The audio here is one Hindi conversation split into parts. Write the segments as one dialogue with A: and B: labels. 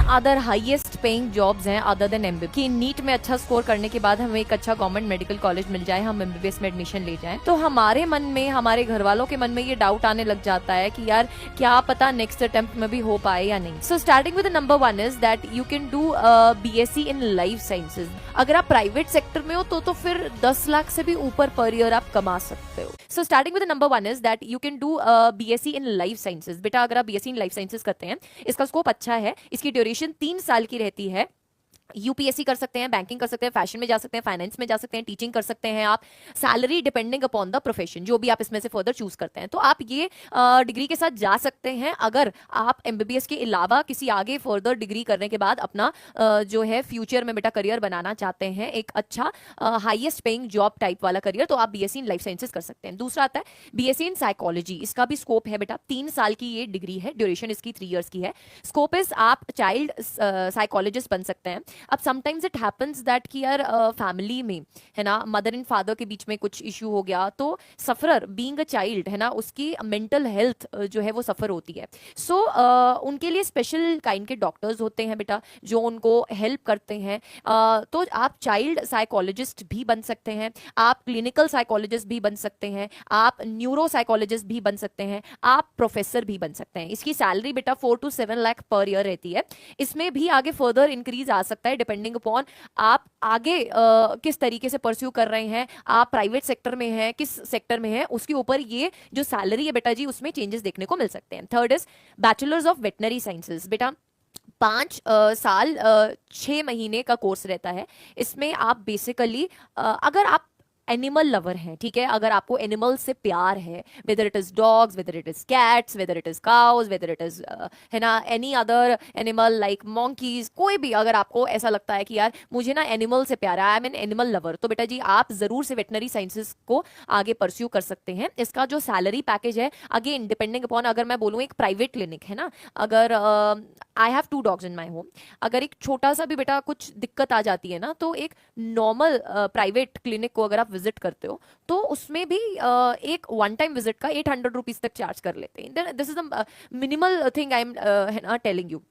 A: अदर हाईएस्ट पेइंग जॉब्स हैं अदर देन एमबीबीएस कि नीट में अच्छा स्कोर करने के बाद हमें एक अच्छा गवर्नमेंट मेडिकल कॉलेज मिल जाए, हम एमबीबीएस में एडमिशन ले जाएं, तो हमारे मन में, हमारे घर वालों के मन में ये डाउट आने लग जाता है कि यार क्या पता नेक्स्ट अटेम्प्ट में भी हो पाए या नहीं। So starting with number 1 is that you can do BSc in life sciences. अगर आप प्राइवेट सेक्टर में हो तो फिर 10 लाख से भी ऊपर पर ईयर आप कमा सकते हो। So starting with number 1 is that you can do BSc in life sciences. बेटा अगर आप बीएससी इन लाइफ साइंसेज करते हैं, इसका स्कोप अच्छा है, इसकी ड्यूरेशन 3 साल की रहती है। यूपीएससी कर सकते हैं, बैंकिंग कर सकते हैं, फैशन में जा सकते हैं, फाइनेंस में जा सकते हैं, टीचिंग कर सकते हैं आप। Salary depending upon the profession, जो भी आप इसमें से फर्दर चूज करते हैं। तो आप ये डिग्री के साथ जा सकते हैं अगर आप एमबीबीएस के अलावा किसी आगे फर्दर डिग्री करने के बाद अपना जो है फ्यूचर में बेटा करियर बनाना चाहते हैं, एक अच्छा हाईएस्ट पेइंग जॉब टाइप वाला करियर, तो आप बीएससी इन लाइफ साइंसेज कर सकते हैं। दूसरा आता है बीएससी इन साइकोलॉजी। इसका भी स्कोप है बेटा, 3 साल की ये डिग्री है, ड्यूरेशन इसकी 3 इयर्स की है। स्कोप इज आप चाइल्ड साइकोलॉजिस्ट बन सकते हैं। अब समटाइम्स इट हैपेंस दैट कि यार फैमिली में है ना, मदर एंड फादर के बीच में कुछ इशू हो गया, तो सफरर बीइंग अ चाइल्ड है ना, उसकी मेंटल हेल्थ जो है वो सफर होती है। सो उनके लिए स्पेशल काइंड के डॉक्टर्स होते हैं बेटा, जो उनको हेल्प करते हैं। तो आप चाइल्ड साइकोलॉजिस्ट भी बन सकते हैं, आप क्लिनिकल साइकोलॉजिस्ट भी बन सकते हैं, आप न्यूरो साइकोलॉजिस्ट भी बन सकते हैं, आप प्रोफेसर भी बन सकते हैं। इसकी सैलरी बेटा 4 to 7 लाख पर ईयर रहती है। इसमें भी आगे फर्दर इंक्रीज आ सकता है डिपेंडिंग अपॉन आप आगे किस तरीके से परस्यू कर रहे हैं, आप प्राइवेट सेक्टर में हैं, किस सेक्टर में हैं, उसके ऊपर ये जो सैलरी है बेटा जी उसमें चेंजेस देखने को मिल सकते हैं। Third is bachelors of veterinary sciences. बेटा 5 साल 6 महीने का कोर्स रहता है। इसमें आप बेसिकली अगर आप एनिमल लवर हैं, ठीक है, अगर आपको एनिमल से प्यार है, whether it is dogs, whether it is cats, whether it is cows, whether it is है ना any other animal like monkeys, कोई भी, अगर आपको ऐसा लगता है कि यार मुझे ना एनिमल से प्यार है, I am an animal lover, तो बेटा जी आप जरूर से वेटनरी साइंसेज को आगे परस्यू कर सकते हैं। इसका जो सैलरी पैकेज है अगेन डिपेंडिंग अपॉन, अगर मैं बोलूँ एक प्राइवेट क्लिनिक है ना, अगर I have 2 dogs in my home, अगर एक छोटा सा भी बेटा कुछ दिक्कत आ जाती है ना, तो एक नॉर्मल प्राइवेट क्लिनिक को अगर आप विजिट करते हो तो उसमें भी एक वन टाइम विजिट का 800 रुपीज तक चार्ज कर लेते हैं। This is the minimal thing I am telling you.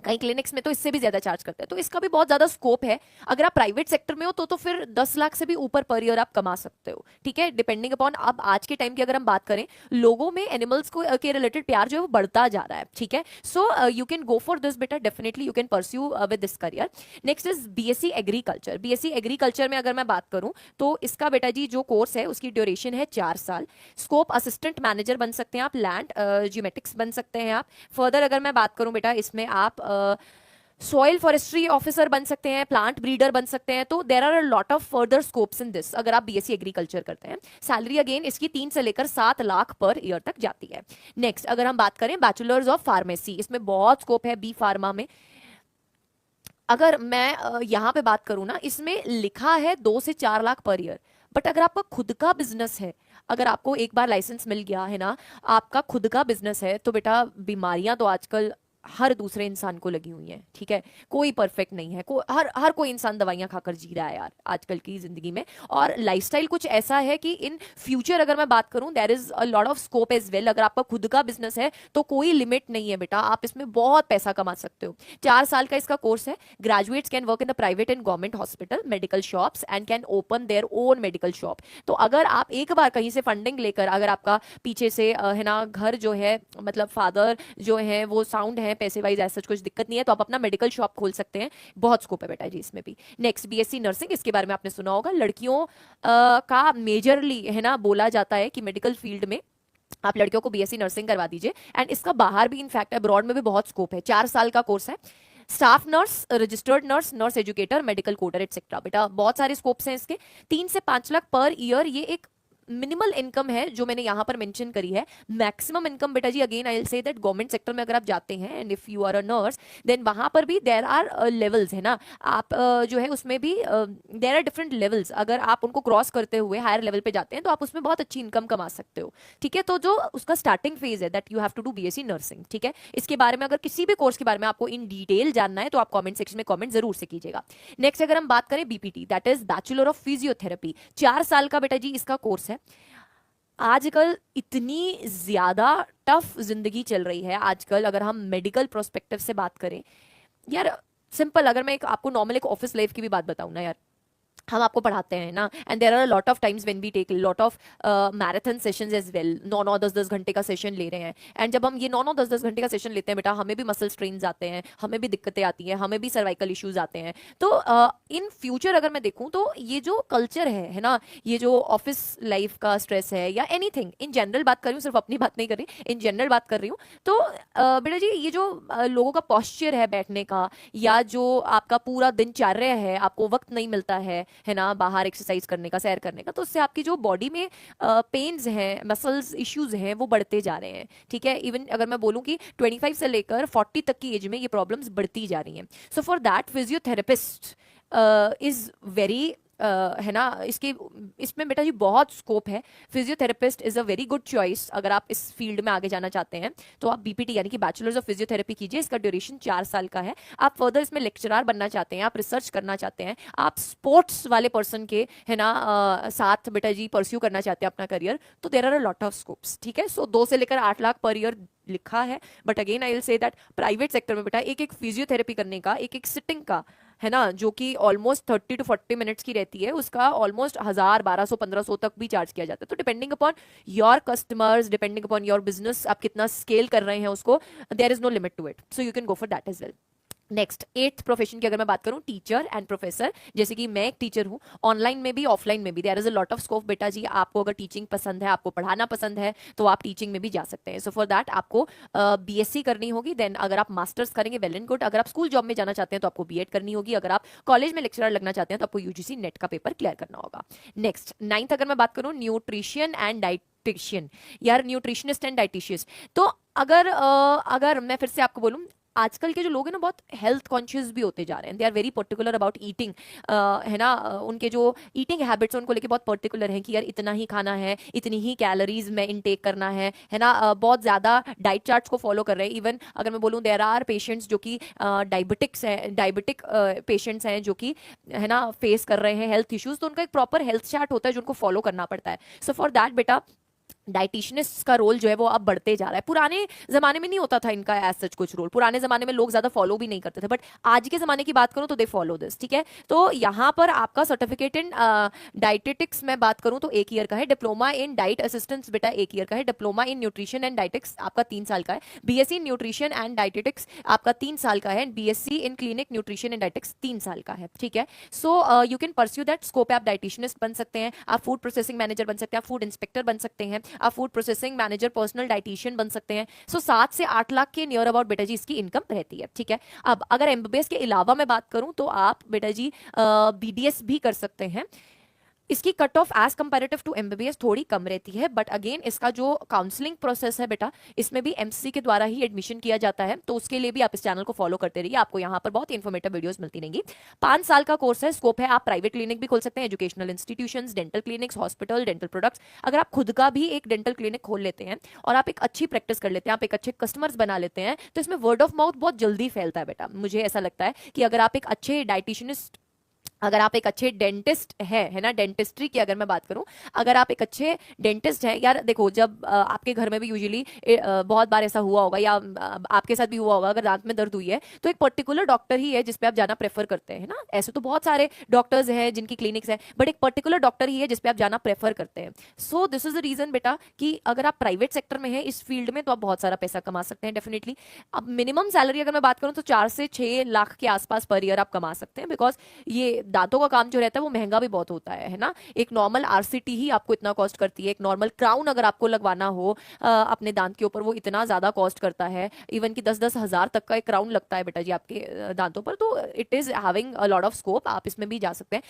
A: कई क्लिनिक्स में तो इससे भी ज्यादा चार्ज करते हैं, तो इसका भी बहुत ज्यादा स्कोप है। अगर आप प्राइवेट सेक्टर में हो तो फिर 10 लाख से भी ऊपर पर ईयर आप कमा सकते हो, ठीक है, डिपेंडिंग अपॉन। अब आज के टाइम की अगर हम बात करें, लोगों में एनिमल्स को के रिलेटेड प्यार जो है वो बढ़ता जा रहा है, ठीक है। So you can go for this बेटा, definitely you can pursue with this career. Next is BSc agriculture. BSc agriculture में अगर मैं बात करूं तो इसका बेटा जी जो कोर्स है उसकी ड्यूरेशन है 4 साल। स्कोप असिस्टेंट मैनेजर बन सकते हैं आप, लैंड जियोमेटिक्स बन सकते हैं आप। फर्दर अगर मैं बात करूं बेटा, इसमें आप सॉइल फॉरेस्ट्री ऑफिसर बन सकते हैं, प्लांट ब्रीडर बन सकते हैं। तो there are a lot of further scopes in this अगर आप बीएससी एग्रीकल्चर करते हैं। सैलरी अगेन इसकी 3 से लेकर 7 लाख पर ईयर तक जाती है। नेक्स्ट अगर हम बात करें बैचलर्स ऑफ फार्मेसी, इसमें बहुत स्कोप है बी फार्मा में। अगर मैं यहाँ पे बात करूँ ना, इसमें लिखा है 2 से 4 लाख पर ईयर, बट अगर आपका खुद का बिजनेस है, अगर आपको एक बार लाइसेंस मिल गया है ना, आपका खुद का बिजनेस है, तो बेटा बीमारियां तो आजकल हर दूसरे इंसान को लगी हुई हैं, ठीक है, कोई परफेक्ट नहीं है, हर कोई इंसान दवाइयां खाकर जी रहा है यार आजकल की जिंदगी में। और लाइफस्टाइल कुछ ऐसा है कि इन फ्यूचर अगर मैं बात करूं, there is a lot of scope as well. अगर आपका खुद का बिजनेस है तो कोई लिमिट नहीं है बेटा, आप इसमें बहुत पैसा कमा सकते हो। 4 साल का इसका कोर्स है। Graduates can work in the private and government hospital, medical shops and can open their own medical shop. तो अगर आप एक बार कहीं से फंडिंग लेकर, अगर आपका पीछे से है ना घर जो है, मतलब फादर जो है वो साउंड है, पैसे वाइज ऐसा कुछ दिक्कत नहीं है, तो आप अपना मेडिकल शॉप खोल सकते हैं। बहुत स्कोप है बेटा जी इसमें भी। नेक्स्ट बीएससी नर्सिंग, इसके बारे में आपने सुना होगा, लड़कियों का मेजरली है ना बोला जाता है कि मेडिकल फील्ड में आप लड़कियों को बीएससी नर्सिंग करवा दीजिए। एंड इसका बाहर भी इनफैक्ट अब्रॉड में भी बहुत स्कोप है। 4 साल का कोर्स है। Staff nurse, registered nurse, nurse educator, medical coder etcetera, बेटा बहुत सारे स्कोप्स हैं इसके। 3 से 5 लाख पर ईयर ये एक मिनिमल इनकम है जो मैंने यहां पर मेंशन करी है। मैक्सिमम इनकम बेटा जी again I will say that government sector में अगर आप जाते हैं and if you are a nurse, then वहां पर भी देयर आर लेवल्स है ना, आप जो है उसमें भी देयर आर डिफरेंट लेवल्स। अगर आप उनको क्रॉस करते हुए हायर लेवल पे जाते हैं तो आप उसमें बहुत अच्छी इनकम कमा सकते हो, ठीक है। तो जो उसका स्टार्टिंग फेज है that you have to do BSc nursing, ठीक है। इसके बारे में अगर किसी भी कोर्स के बारे में आपको इन डिटेल जानना है तो आप कॉमेंट सेक्शन में कॉमेंट जरूर से कीजिएगा। नेक्स्ट अगर हम बात करें BPT, that is bachelor of physiotherapy, 4 साल का बेटा जी इसका कोर्स है। आजकल इतनी ज्यादा टफ जिंदगी चल रही है आजकल, अगर हम मेडिकल प्रोस्पेक्टिव से बात करें, यार सिंपल, अगर मैं एक आपको नॉर्मल एक ऑफिस लाइफ की भी बात बताऊं ना यार, हम आपको पढ़ाते हैं ना, and there are lot of times when we take lot of marathon sessions as well, 9-9 10-10 घंटे का सेशन ले रहे हैं, एंड जब हम ये 9-9 10-10 घंटे का सेशन लेते हैं बेटा, हमें भी मसल स्ट्रेन्स आते हैं, हमें भी दिक्कतें आती हैं, हमें भी सर्वाइकल इश्यूज आते हैं। तो इन फ्यूचर अगर मैं देखूं तो ये जो कल्चर है ना, ये जो ऑफिस लाइफ का स्ट्रेस है या एनीथिंग इन जनरल बात कर रही हूँ, सिर्फ अपनी बात नहीं कर रही, इन जनरल बात कर रही हूँ, तो बेटा जी ये जो लोगों का पॉस्चर है बैठने का, या जो आपका पूरा दिनचर्या है, आपको वक्त नहीं मिलता है ना, बाहर एक्सरसाइज करने का, सैर करने का, तो उससे आपकी जो बॉडी में पेन्स हैं, मसल्स इश्यूज हैं, वो बढ़ते जा रहे हैं। ठीक है, इवन अगर मैं बोलूं कि 25 से लेकर 40 तक की एज में ये प्रॉब्लम्स बढ़ती जा रही हैं। So for that physiotherapist is very है ना, इसमें बेटा जी बहुत स्कोप है। Physiotherapist is a very good choice. अगर आप इस फील्ड में आगे जाना चाहते हैं तो आप बीपीटी यानी कि बैचलर्स ऑफ फिजियोथेरेपी कीजिए। इसका ड्यूरेशन 4 साल का है। आप फर्दर इसमें लेक्चरर बनना चाहते हैं, आप रिसर्च करना चाहते हैं, आप स्पोर्ट्स वाले पर्सन के है ना साथ बेटा जी परस्यू करना चाहते हैं अपना करियर, तो there are a lot of scopes. ठीक है, सो 2 से लेकर 8 लाख पर ईयर लिखा है, but again I will say that private sector में बेटा एक एक फिजियोथेरेपी करने का, एक एक सिटिंग का है ना, जो कि ऑलमोस्ट 30 to 40 मिनट्स की रहती है, उसका ऑलमोस्ट 1000 1200 1500 तक भी चार्ज किया जाता है। तो depending upon your customers, depending upon your business, आप कितना स्केल कर रहे हैं उसको, there is no limit to it, so you can go for that as well. Next 8th profession की अगर मैं बात करूं, टीचर एंड प्रोफेसर, जैसे कि मैं एक टीचर हूं, ऑनलाइन में भी ऑफलाइन में भी there is a lot of scope बेटा जी। आपको अगर टीचिंग पसंद है, आपको पढ़ाना पसंद है, तो आप टीचिंग में भी जा सकते हैं। सो फॉर दैट आपको बीएससी करनी होगी, देन अगर आप मास्टर्स करेंगे वेल एंड गुड। अगर आप स्कूल जॉब में जाना चाहते हैं तो आपको बीएड करनी होगी। अगर आप कॉलेज में लेक्चरर लगना चाहते हैं तो आपको यूजीसी नेट का पेपर क्लियर करना होगा। नेक्स्ट 9th अगर मैं बात करूं, न्यूट्रिशन एंड डाइटिशियन, यार न्यूट्रिशनिस्ट एंड डाइटिशियस। तो अगर मैं फिर से आपको बोलूं, आजकल के जो लोग हैं ना बहुत हेल्थ कॉन्शियस भी होते जा रहे हैं, they are very particular about eating, है ना, उनके जो ईटिंग हैबिट्स उनको लेके बहुत पर्टिकुलर हैं कि यार इतना ही खाना है, इतनी ही कैलोरीज में इनटेक करना है ना, बहुत ज़्यादा डाइट चार्ट्स को फॉलो कर रहे हैं। इवन अगर मैं बोलूँ देयर आर पेशेंट्स जो कि डायबिटिक पेशेंट्स हैं जो कि है ना फेस कर रहे हैं हेल्थ इश्यूज, तो उनका एक प्रॉपर हेल्थ चार्ट होता है जो उनको फॉलो करना पड़ता है। सो फॉर दैट बेटा डाइटिशियनिस्ट का रोल जो है वो अब बढ़ते जा रहा है। पुराने जमाने में नहीं होता था इनका एज सच कुछ रोल, पुराने जमाने में लोग ज्यादा फॉलो भी नहीं करते थे, बट आज के जमाने की बात करूं तो दे फॉलो दिस। ठीक है, तो यहाँ पर आपका सर्टिफिकेट इन डाइटेटिक्स में बात करूं तो 1 ईयर का है, डिप्लोमा इन डाइट असिस्टेंस बेटा 1 ईयर का है, diploma in nutrition and dietetics आपका 3 साल का है, BSc in nutrition and dietetics आपका 3 साल का है, BSc in clinic nutrition and dietetics 3 साल का है। ठीक है, so you can pursue that scope. आप डाइटिशियनिस्ट बन सकते हैं, आप फूड प्रोसेसिंग मैनेजर बन सकते हैं, आप फूड इंस्पेक्टर बन सकते हैं, आप food processing manager, personal dietitian बन सकते हैं। सो 7 से 8 लाख के नियर अबाउट बेटा जी इसकी इनकम रहती है। ठीक है, अब अगर एमबीबीएस के अलावा मैं बात करूं तो आप बेटा जी बीडीएस भी कर सकते हैं। इसकी cut off as comparative to MBBS थोड़ी कम रहती है, बट अगेन इसका जो काउंसलिंग प्रोसेस है बेटा, इसमें भी एमसीसी के द्वारा ही एडमिशन किया जाता है, तो उसके लिए भी आप इस चैनल को फॉलो करते रहिए, आपको यहाँ पर बहुत इन्फॉर्मेटिव वीडियोस मिलती रहेंगी। 5 साल का कोर्स है, स्कोप है, आप प्राइवेट क्लिनिक भी खोल सकते हैं, educational institutions, dental clinics, hospital, dental products. अगर आप खुद का भी एक डेंटल क्लिनिक खोल लेते हैं और आप एक अच्छी प्रैक्टिस कर लेते हैं, आप एक अच्छे कस्टमर्स बना लेते हैं, तो इसमें वर्ड ऑफ माउथ बहुत जल्दी फैलता है बेटा। मुझे ऐसा लगता है कि अगर आप एक अच्छे डाइटिशियनिस्ट, अगर आप एक अच्छे डेंटिस्ट है ना, डेंटिस्ट्री की अगर मैं बात करूं, अगर आप एक अच्छे डेंटिस्ट हैं, यार देखो जब आपके घर में भी यूजुअली बहुत बार ऐसा हुआ होगा, या आपके साथ भी हुआ होगा, अगर दांत में दर्द हुई है तो एक पर्टिकुलर डॉक्टर ही है जिसपे आप जाना प्रेफर करते हैं ना। ऐसे तो बहुत सारे डॉक्टर्स हैं जिनकी क्लिनिक्स है, बट एक पर्टिकुलर डॉक्टर ही है जिसपे आप जाना प्रेफर करते हैं। So this is the reason बेटा कि अगर आप प्राइवेट सेक्टर में है इस फील्ड में, तो आप बहुत सारा पैसा कमा सकते हैं डेफिनेटली। अब मिनिमम सैलरी अगर मैं बात करूं तो 4 से 6 लाख के आसपास पर ईयर आप कमा सकते हैं, बिकॉज ये दांतों का काम जो रहता है वो महंगा भी बहुत होता है ना। एक नॉर्मल आरसीटी ही आपको इतना कॉस्ट करती है, एक नॉर्मल क्राउन अगर आपको लगवाना हो अपने दांत के ऊपर, वो इतना ज्यादा कॉस्ट करता है, इवन कि 10-10 हजार तक का एक क्राउन लगता है बेटा जी आपके दांतों पर। तो it is having a lot of scope, आप इसमें भी जा सकते हैं।